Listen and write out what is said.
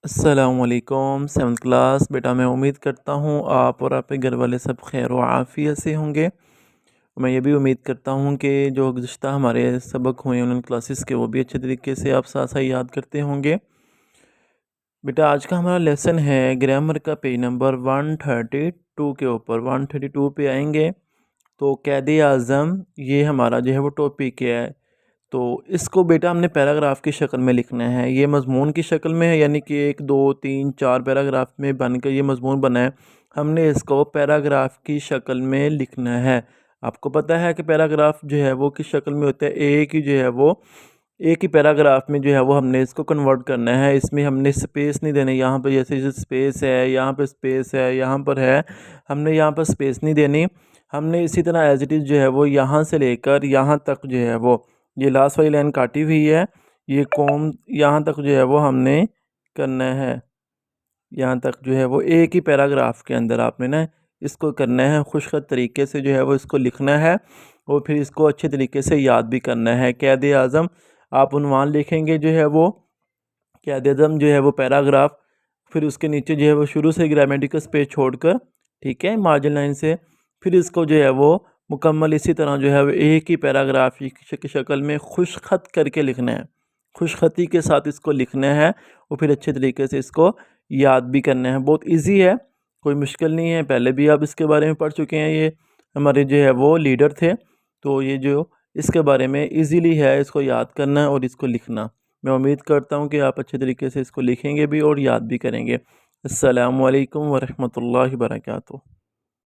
السلام علیکم 7th class بیٹا، میں امید کرتا ہوں آپ اور آپ کے گھر والے سب خیر و عافیت سے ہوں گے۔ میں یہ بھی امید کرتا ہوں کہ جو گزشتہ ہمارے سبق ہوئے ان کلاسز کے وہ بھی اچھے طریقے سے آپ ساتھ ساتھ یاد کرتے ہوں گے۔ بیٹا آج کا ہمارا لیسن ہے گرامر کا پیج نمبر 132 کے اوپر 132 پہ آئیں گے۔ تو قید اعظم یہ ہمارا جو ہے وہ ٹاپک ہے، تو اس کو بیٹا ہم نے پیراگراف کی شکل میں لکھنا ہے۔ یہ مضمون کی شکل میں ہے، یعنی کہ 1 2 3 4 پیراگراف میں بن کے یہ مضمون بنا ہے۔ ہم نے اس کو پیراگراف کی شکل میں لکھنا ہے۔ آپ کو پتہ ہے کہ پیراگراف جو ہے وہ کس شکل میں ہوتا ہے، ایک ہی جو ہے وہ ایک ہی پیراگراف میں جو ہے وہ ہم نے اس کو کنورٹ کرنا ہے۔ اس میں ہم نے سپیس نہیں دینے، یہاں پہ جیسے سپیس ہے، یہاں پہ سپیس ہے، یہاں پر ہے، ہم نے یہاں پر سپیس نہیں دینی۔ ہم نے اسی طرح ایز اٹ از جو ہے وہ یہاں سے لے کر یہاں تک جو ہے وہ یہ لاسٹ والی لائن کاٹی ہوئی ہے، یہ کوم یہاں تک جو ہے وہ ہم نے کرنا ہے۔ یہاں تک جو ہے وہ ایک ہی پیراگراف کے اندر آپ نے نا اس کو کرنا ہے، خوش خط طریقے سے جو ہے وہ اس کو لکھنا ہے اور پھر اس کو اچھے طریقے سے یاد بھی کرنا ہے۔ قید اعظم آپ عنوان لکھیں گے جو ہے وہ قید اعظم جو ہے وہ پیراگراف، پھر اس کے نیچے جو ہے وہ شروع سے گرامیٹیکل سپیس چھوڑ کر، ٹھیک ہے، مارجن لائن سے، پھر اس کو جو ہے وہ مکمل اسی طرح جو ہے وہ ایک ہی پیراگراف کی شکل میں خوش خط کر کے لکھنا ہے، خوش خطی کے ساتھ اس کو لکھنا ہے اور پھر اچھے طریقے سے اس کو یاد بھی کرنا ہے۔ بہت ایزی ہے، کوئی مشکل نہیں ہے، پہلے بھی آپ اس کے بارے میں پڑھ چکے ہیں، یہ ہمارے جو ہے وہ لیڈر تھے، تو یہ جو اس کے بارے میں ایزیلی ہے اس کو یاد کرنا اور اس کو لکھنا۔ میں امید کرتا ہوں کہ آپ اچھے طریقے سے اس کو لکھیں گے بھی اور یاد بھی کریں گے۔ السلام علیکم ورحمۃ اللہ وبرکاتہ۔